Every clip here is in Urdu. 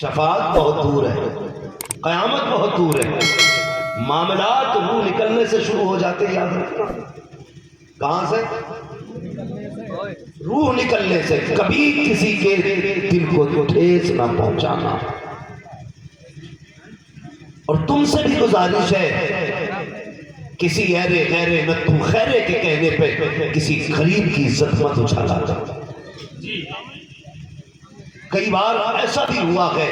شفاعت بہت دور ہے، قیامت بہت دور ہے، معاملات روح نکلنے سے شروع ہو جاتے ہیں۔ یاد رکھنا کہاں سے؟ روح نکلنے سے۔ کبھی کسی کے دل کو ٹھیس نہ پہنچانا۔ اور تم سے بھی گزارش ہے، کسی غیر نتو خیرے کے کہنے پہ کسی غریب کی عزت مت اچھالا کرو۔ کئی بار ایسا بھی ہوا ہے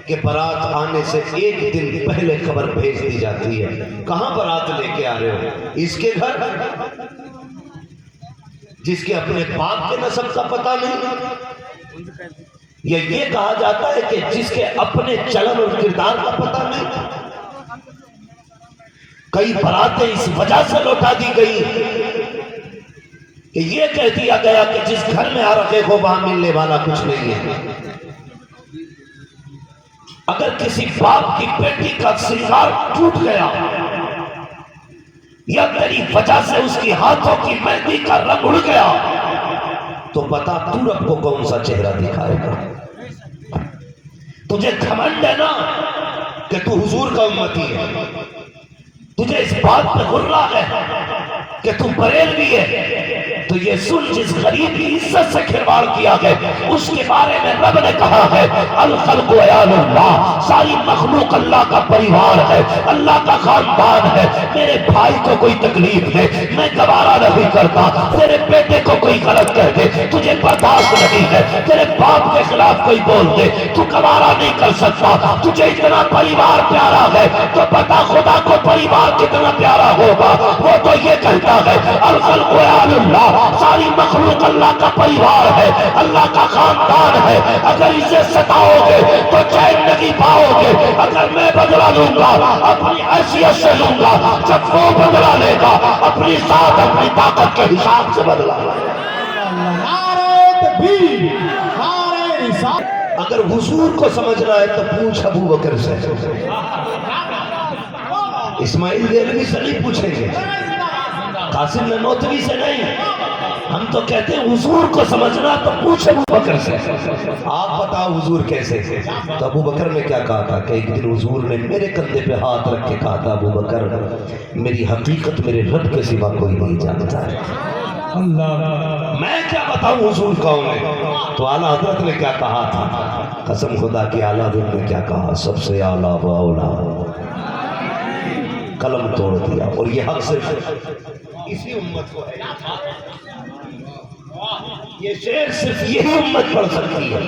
کہ بارات آنے سے ایک دن پہلے خبر بھیج دی جاتی ہے، کہاں بارات لے کے آ رہے ہو؟ اس کے گھر، جس کے اپنے باپ کے نسب کا پتہ نہیں، یا یہ کہا جاتا ہے کہ جس کے اپنے چلن اور کردار کا پتہ نہیں۔ کئی براتیں اس وجہ سے لوٹا دی گئی کہ یہ کہہ دیا گیا کہ جس گھر میں آ رکھے ہو وہاں ملنے والا کچھ نہیں ہے۔ اگر کسی باپ کی بیٹی کا سنگار ٹوٹ گیا یا تیری وجہ سے اس کی ہاتھوں کی مہندی کا رنگ اڑ گیا تو بتا تو رب کو کون سا چہرہ دکھائے گا؟ تجھے گھمنڈ ہے نا کہ تو حضور کا امتی ہے، تجھے اس بات پہ غرہ ہے کہ تو بریلوی ہے، تو یہ سن جس غریب کی عزت سے کھلواڑ کیا گیا اس کے بارے میں رب نے کہا ہے الخلق عیال اللہ، ساری مخلوق اللہ کا پریوار ہے، اللہ کا خاندان ہے۔ میرے بھائی کو کوئی تکلیف ہے میں گوارا نہیں کرتا، تیرے بیٹے کو کوئی غلط کہہ دے تجھے برداشت نہیں ہے، تیرے باپ کے خلاف کوئی بول دے تو گوارا نہیں کر سکتا۔ تجھے اتنا پریوار پیارا ہے تو پتا خدا کو پریوار کتنا پیارا ہوگا۔ وہ تو یہ کہتا ہے الخلق عیال اللہ، ساری مخلوق اللہ کا پریوار ہے، اللہ کا خاندان ہے۔ اگر اسے ستاؤ گے تو چین نہیں پاؤ گے۔ اگر میں بدلہ لوں گا اپنی حیثیت سے لوں گا، جب وہ بدلہ لے گا اپنی ذات اپنی طاقت کے حساب سے بدلہ لے گا۔ اگر حضور کو سمجھنا ہے تو پوچھ ابو بکر سے، اسماعیل دہلوی سے نہیں پوچھیں گے، قاسم نانوتوی سے نہیں، ہم تو کہتے ہیں حضور کو سمجھنا تو پوچھ ابو بکر سے۔ آپ بتاؤ حضور کیسے تھے؟ تو ابو بکر نے کیا کہا تھا کہ ایک دن حضور نے میرے کندھے پہ ہاتھ رکھ کے کہا تھا ابو بکر میری حقیقت میرے رب کے سوا کوئی نہیں جانتا ہے۔ میں کیا بتاؤں حضور کون ہے؟ تو اعلیٰ حضرت نے کیا کہا تھا؟ قسم خدا کی اعلیٰ حضرت نے کیا کہا؟ سب سے اعلیٰ و اولیٰ، قلم توڑ دیا۔ اور یہ حق صرف اسی امت کو ہے، یہ شعر صرف یہی امت پڑھ سکتی ہے،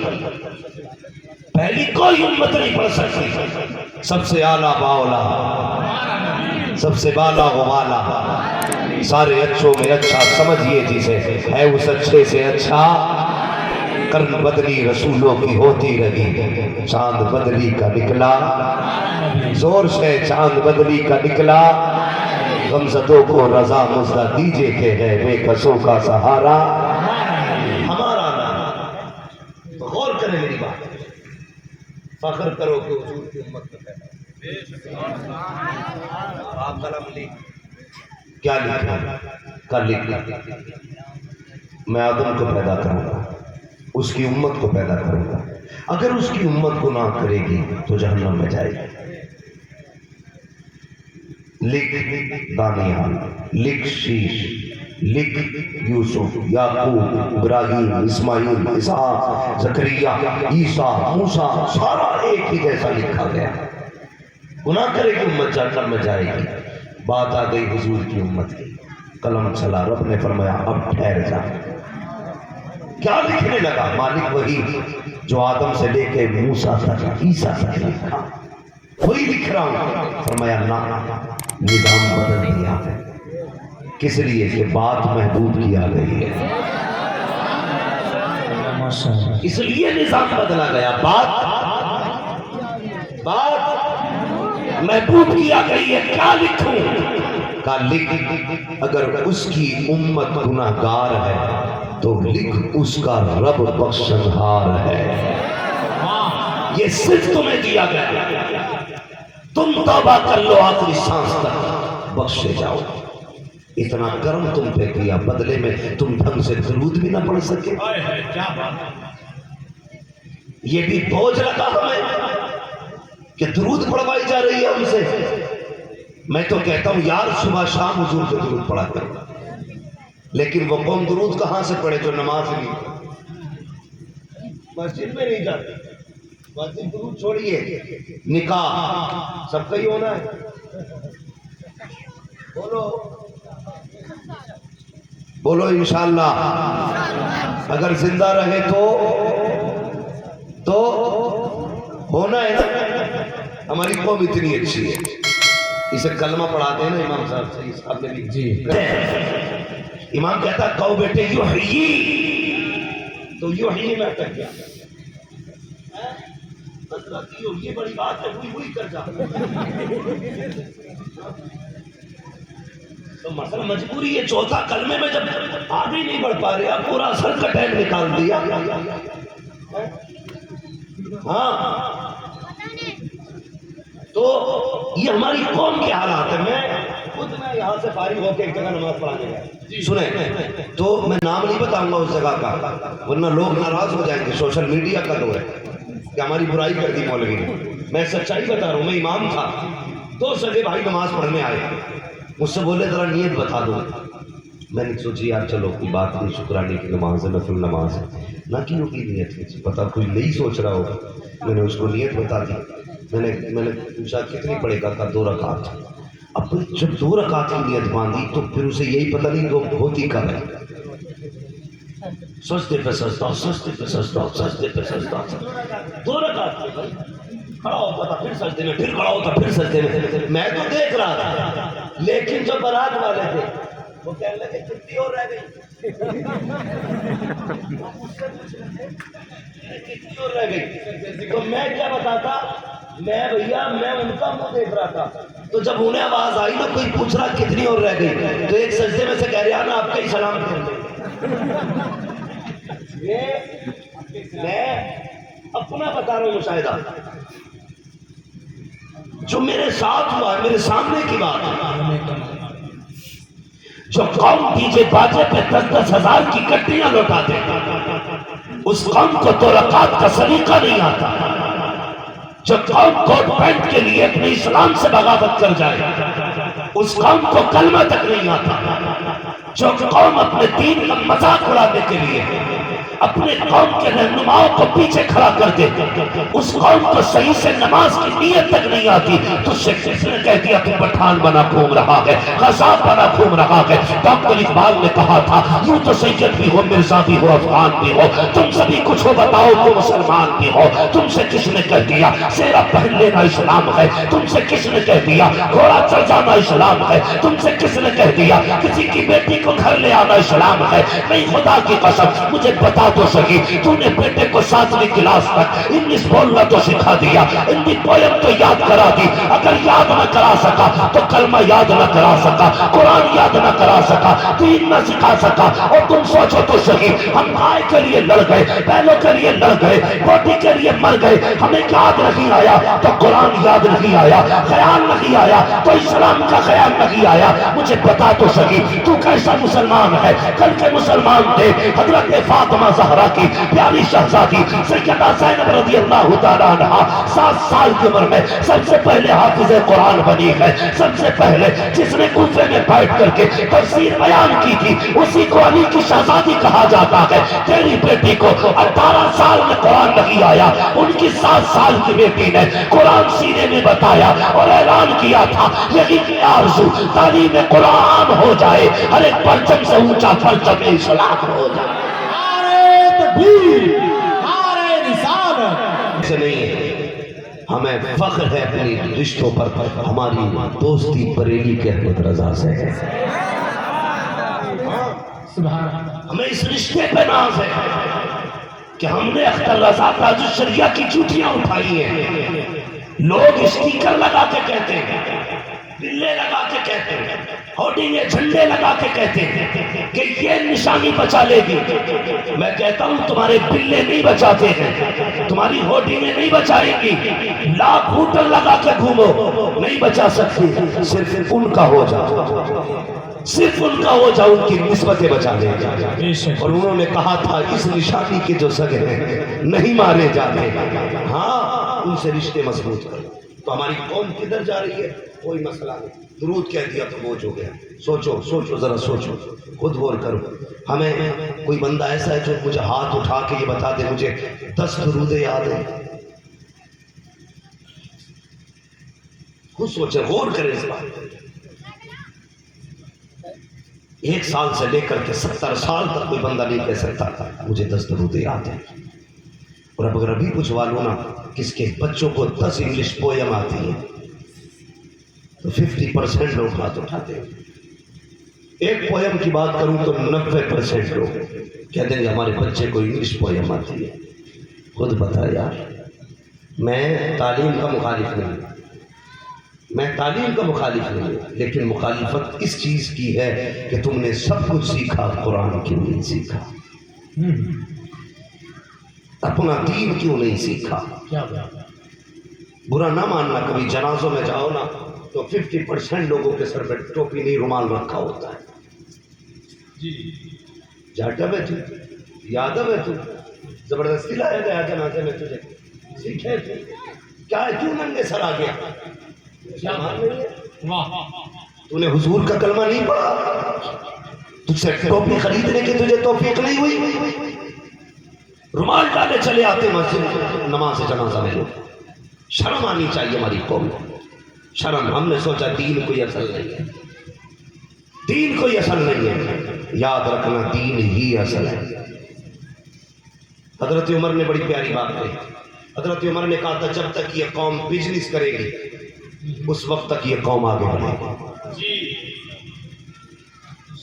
پہلی کوئی امت نہیں پڑھ سکتی۔ سب سے اعلیٰ و اولیٰ، سب سے بالا و والا، سارے اچھوں میں اچھا سمجھیے جسے ہے اس اچھے سے اچھا۔ کرن بدلی رسولوں کی ہوتی رہی، چاند بدلی کا نکلا، زور سے چاند بدلی کا نکلا۔ غمزدوں کو رضا مزدہ دیجے کہ ہے بے کسوں کا سہارا ہمارا نام۔ تو غور کریں میری بات، فخر کرو کہ حضور کی امت میں ہے۔ آپ قلم لکھ کیا لکھا؟ کل لکھا میں آدم کو پیدا کروں گا، اس کی امت کو پیدا کروں گا، اگر اس کی امت کو نہ کرے گی تو جہنم میں جائے گی۔ لکھ دانیال، لکھ شیش، لکھ یوسف، یعقوب، ابراہیم، اسماعیل، اسحاق، زکریا، عیسیٰ، موسیٰ، سارا ایک ہی جیسا لکھا گیا۔ گناہ کرے گی امت جہنم میں جائے گی۔ بات آ گئی حضور کی امت کی، قلم چلا، رب نے فرمایا اب ٹھہر جا۔ کیا لکھنے لگا؟ مالک وہی جو آدم سے لے کے موسیٰ تک عیسیٰ تک لکھا، وہی لکھ رہا ہوں۔ فرمایا نہ، نظام بدل دیا ہے، کس لیے کہ بات محدود کیا گئی ہے، اس لیے نظام بدلا گیا، بات محدود کیا گئی ہے۔ کیا لکھوں؟ کہا لکھ اگر اس کی امت گناہگار ہے تو لکھ اس کا رب بخشنہار ہے۔ یہ صرف تمہیں دیا گیا، تم توبہ کر لو آخری سانس تک بخشے جاؤ۔ اتنا کرم تم پہ کیا، بدلے میں تم ڈھنگ سے درود بھی نہ پڑھ سکے۔ یہ بھی بوجھ لگا ہمیں۔ کہ درود پڑھوائی جا رہی ہے ان سے. میں تو کہتا ہوں یار صبح شام حضور پہ درود پڑھا کرو. لیکن وہ قوم درود کہاں سے پڑھے جو نماز نہیں مسجد میں نہیں جاتی. مسجد درود چھوڑیے, نکاح سب کا ہی ہونا ہے. بولو انشاءاللہ. اگر زندہ رہے تو ہونا ہے نا. ہماری قوم اتنی اچھی ہے, اسے کلمہ پڑھاتے ہیں نا امام صاحب سے, اس آپ نے بھی جی امام کہتا کہو بیٹے یحیی, تو یحیی میں کر کیا یہ بڑی بات ہے, وہی کر جا. تو مثلا مجبوری ہے, چوتھا کلمے میں جب آگے نہیں بڑھ پا رہے, آپ پورا سر کا ٹائم نکال دیا. ہاں تو یہ ہماری قوم کے حالات ہیں. میں یہاں سے فارغ ہو کے ایک جگہ نماز پڑھانے گیا, سنیں تو میں نام نہیں بتاؤں گا اس جگہ کا, ورنہ لوگ ناراض ہو جائیں گے. سوشل میڈیا کا دور ہے کہ ہماری برائی کر دی مولوی نے. میں سچائی بتا رہا ہوں. میں امام تھا, 2 سگے بھائی نماز پڑھنے آئے, مجھ سے بولے ذرا نیت بتا دو. میں نے سوچی یار چلو کوئی بات نہیں, شکرانے کی نماز ہے, نفل نماز ہے, نہ کیوں کی نیت ہے, پتا کوئی نہیں سوچ رہا ہوگا. میں نے اس کو نیت بتا دی. میں نے پوچھا کتنی پڑھے گا, کا 2 رکعت. اب جب 2 رکعت کی نیت باندھی تو پھر اسے یہی پتہ نہیں وہ ہوتی کب ہے. سجدے پہ سجدہ, سجدے پہ سجدہ, سجدے پہ سجدہ, 2 رکعت کھڑا ہوتا تھا, پھر سجدے میں, پھر کھڑا ہوتا, پھر سجدے میں. میں تو دیکھ رہا تھا, لیکن جو برات والے تھے وہ کہنے لگے کتنی اور رہ گئی, کتنی اور رہ گئی. تو میں کیا بتاتا, میں بھیا میں ان کا منہ دیکھ رہا تھا. تو جب انہیں آواز آئی نا کوئی پوچھ رہا کتنی اور رہ گئی, تو ایک سجدے میں سے کہہ رہا نا آپ کا ہی سلام کر. میں اپنا بتا رہا ہوں مشاہدہ جو میرے ساتھ ہوا, میرے سامنے کی بات ہے. جو قوم ڈیجے باجے پہ 10-10 ہزار کی کٹیاں لوٹاتے ہیں, اس قوم کو 2 رکعت کا سلیقہ نہیں آتا. جو قوم کوٹ پینٹ کے لیے اپنے اسلام سے بغاوت کر جائے, اس قوم کو کلمہ تک نہیں آتا. جو قوم اپنے دین کا مذاق اڑانے کے لیے اپنے قوم کے رہنماؤں کو پیچھے کھڑا کر دے, اس قوم کو صحیح سے نماز کی نیت تک نہیں آتی. تو کس نے کہہ دیا تو پٹھان بنا گھوم رہا ہے, غصاب بنا گھوم رہا ہے. ڈاکٹر اقبال نے کہا تھا یوں تو سید بھی ہو, مرزا بھی ہو, افغان بھی ہو, تم سبھی کچھ ہو, بتاؤ تو مسلمان بھی ہو. تم سے کس نے کہہ دیا سیرا پہن لینا اسلام ہے, تم سے کس نے کہہ دیا گھوڑا چڑھ جانا اسلام ہے, تم سے کس نے کہہ دیا کسی کی بیٹی کو گھر لے آنا اسلام ہے. نہیں خدا کی قسم مجھے بتا تو صحیح, تو نے بیٹے کو 7ویں کلاس تک انگلش بولنا تو سکھا دیا, ہندی پویم تو یاد کرا دی. اگر یاد نہ کرا سکا تو کلمہ یاد نہ کرا سکا, قرآن یاد نہ کرا سکا, دین نہ سکھا سکا. اور تم سوچو تو صحیح, ہم بھائی کے لیے لڑ گئے, بہنوں کے لیے لڑ گئے, بیٹی کے لیے مر گئے, ہمیں یاد نہیں آیا تو قرآن یاد نہیں آیا, خیال نہیں آیا تو اسلام کا خیال نہیں آیا. مجھے بتا تو صحیح تو کیسا مسلمان ہے. کل کے مسلمان تھے حضرت فاطمہ زہرا کی پیاری شہزادی سیدہ زینب رضی اللہ تعالیٰ عنہ 7 سال کی عمر میں سب سے پہلے حافظ قرآن بنی ہے. سب سے پہلے جس نے کوفے میں بیٹھ کر کے تفسیر بیان کی تھی اسی کو علی کی شہزادی کہا جاتا ہے. تیری بیٹی کو 18 سال میں قرآن نہیں آیا, ان کی 7 سال کی بیٹی نے قرآن سینے میں بتایا اور اعلان کیا تھا یہی کی آرزو تعلیم قرآن ہو جائے, ہر ایک پرچم سے اونچا پرچم اسلام ہو جائے. سے نہیں ہے, ہمیں فخر ہے اپنی رشتوں پر, ہماری دوستی بریلی کے احمد رضا سے ہے. ہمیں اس رشتے پہ ناز ہے کہ ہم نے اختر رضا تاج الشریعہ کی چوٹیاں اٹھائی ہیں. لوگ اسٹیکر لگا کے کہتے ہیں, بلے لگا کے کہتے ہیں, ہوڈنگے جھنڈے لگا کے کہتے ہیں کہ یہ نشانی بچا لے گی. میں کہتا ہوں تمہارے بلے نہیں بچاتے ہیں, تمہاری ہوڈنگے نہیں بچائیں گی. لاکھ ہوٹل لگا کے گھومو نہیں بچا سکتی. صرف ان کا ہو جاؤ, صرف ان کا ہو جاؤ, ان کی نسبتیں بچا لے گا. اور انہوں نے کہا تھا اس نشانی کے جو سگے ہیں نہیں مارے جاتے, ہاں ان سے رشتے مضبوط کرو. تو ہماری قوم کدھر جا رہی ہے؟ کوئی مسئلہ نہیں، درود کہہ دیا تو بوجھ ہو گیا۔ سوچو سوچو ذرا سوچو، خود غور کرو۔ ہمیں کوئی بندہ ایسا ہے جو مجھے ہاتھ اٹھا کے یہ بتا دے مجھے 10 درود یاد ہیں؟ خود سوچے، غور کرے اس بات۔ 1 سال سے لے کر کے 70 سال تک کوئی بندہ نہیں کہہ سکتا مجھے 10 درود یاد ہیں۔ اور اب اگر ابھی کچھ والوں نا کس کے بچوں کو 10 انگلش پویم آتی ہے تو 50% لوگ ہاتھ اٹھاتے ہیں۔ ایک پویم کی بات کروں تو 90% لوگ کہہ دیں گے ہمارے بچے کو انگلش پویم آتی ہے۔ خود بتا یار، میں تعلیم کا مخالف نہیں ہوں، میں تعلیم کا مخالف نہیں ہوں، لیکن مخالفت اس چیز کی ہے کہ تم نے سب کچھ سیکھا، قرآن کیوں نہیں سیکھا؟ اپنا دین کیوں نہیں سیکھا؟ برا نہ ماننا، کبھی جنازوں میں جاؤ نا تو 50% لوگوں کے سر پہ ٹوپی نہیں، رومال رکھا ہوتا ہے۔ جاٹب ہے تو، یادو ہے تو، زبردستی لایا گیا جنازے میں تجھے، سیکھے تو کیا ہے، کیوں ننگے سر آ گیا؟ تو نے حضور کا کلمہ نہیں پڑھا؟ تجھ سے ٹوپی خریدنے کی تجھے توفیق نہیں ہوئی؟ رومال ڈالے چلے آتے مسجد نماز جنازہ میں لوگ۔ شرم آنی چاہیے ہماری قوم میں، شرم۔ ہم نے سوچا دین کوئی اصل نہیں ہے، دین کوئی اصل نہیں ہے۔ یاد رکھنا دین ہی اصل ہے۔ حضرت عمر نے بڑی پیاری بات کہی۔ حضرت عمر نے کہا تھا جب تک یہ قوم بزنس کرے گی اس وقت تک یہ قوم آگے بڑھے گی۔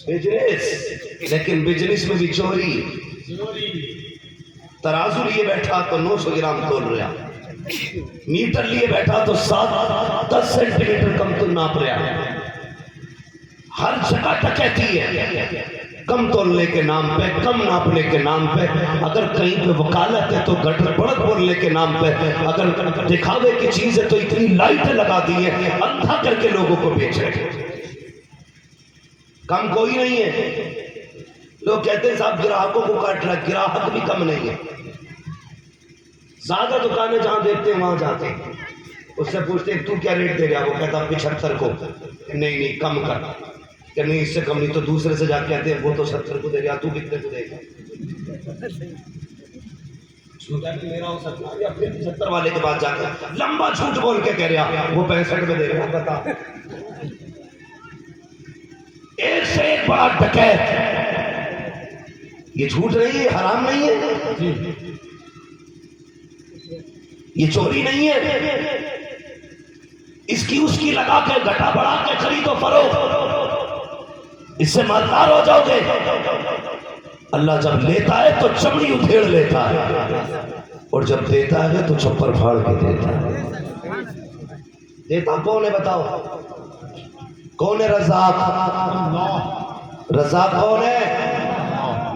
بزنس، لیکن بزنس میں بھی چوری۔ ترازو لیے بیٹھا تو 900 گرام تول رہا، میٹر لیے بیٹھا تو 7-10 سینٹی میٹر کم تو ناپ رہا۔ ہر جگہ ڈکیتی ہے، کم تولنے کے نام پہ، کم ناپنے کے نام پہ۔ اگر کہیں پہ وکالت ہے تو گڑبڑ بولنے کے نام پہ، اگر دکھاوے کی چیز ہے تو اتنی لائٹیں لگا دی ہے، اندھا کر کے لوگوں کو بیچ رہے۔ کم کوئی نہیں ہے۔ لوگ کہتے ہیں صاحب گراہکوں کو کاٹ رہا ہے، گراہک بھی کم نہیں ہے۔ زیادہ دکانیں جہاں دیکھتے ہیں وہاں جاتے ہیں، اس سے پوچھتے ہیں تو کیا ریٹ دے رہا؟ وہ کہتا 75 کو، نہیں کم کر، کہ نہیں اس سے کم نہیں۔ تو دوسرے سے جا کے کہتے ہیں وہ تو 70 کو دے رہا، تو کتنے کو دے گا؟ میرا ہو سکتا ہے، یا پھر 75 والے کے بعد جا کے لمبا جھوٹ بول کے کہہ رہا وہ 65 میں دے رہا۔ بتا، ایک سے ایک بڑا ڈکیت۔ یہ جھوٹ نہیں ہے، حرام نہیں ہے، یہ چوری نہیں ہے، اس کی لگا کے گھٹا بڑھا کے خرید و فروخت، اس سے مالدار ہو جاؤ گے۔ اللہ جب لیتا ہے تو چمڑی ادھیڑ لیتا ہے، اور جب دیتا ہے تو چھپر پھاڑ کے دیتا ہے۔ دیتا کون ہے بتاؤ؟ کون ہے رزاق؟ رزاق کون ہے؟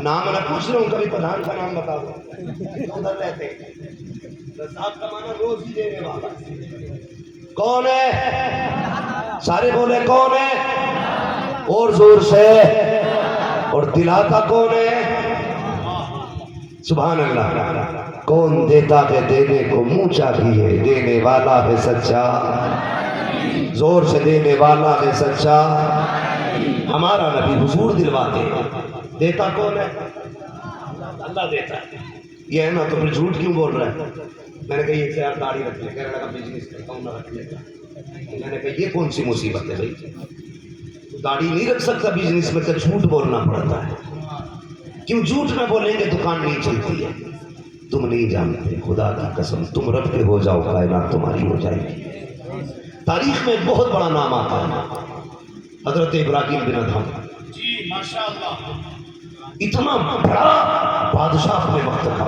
نام میں پوچھ رہا ہوں، کبھی پردھان کا نام بتا دو، ادھر رہتے ہیں۔ رزاق کا معنی روز ہی دینے والا۔ کون ہے؟ سارے بولے کون ہے؟ اور زور سے۔ اور دلاتا کون ہے؟ سبحان اللہ۔ کون دیتا ہے دینے کو منہ چاہیے، دینے والا ہے سچا، زور سے دینے والا ہے سچا۔ ہمارا نبی حضور دلواتے ہیں۔ دیتا کون ہے؟ اللہ دیتا ہے۔ یہ ہے نا، تو پھر جھوٹ کیوں بول رہا ہے؟ میں نے کہا یہ خیال داڑھی رکھ لے، کہنے لگا بزنس کرتا ہوں نہ رکھ لے گا۔ میں نے کہا یہ کون سی مصیبت ہے بھائی؟ داڑھی نہیں رکھ سکتا بزنس میں، تو جھوٹ بولنا پڑتا ہے۔ کیوں جھوٹ نہ بولیں گے؟ دکان نہیں چلتی ہے۔ تم نہیں جانتے، خدا کی قسم تم رب کے ہو جاؤ، کائنات تمہاری ہو جائے گی۔ تاریخ میں ایک بہت بڑا نام آتا ہے، حضرت ابراہیم بن ادھم۔ جی ماشاءاللہ، اتنا بڑا بادشاہ اپنے وقت کا،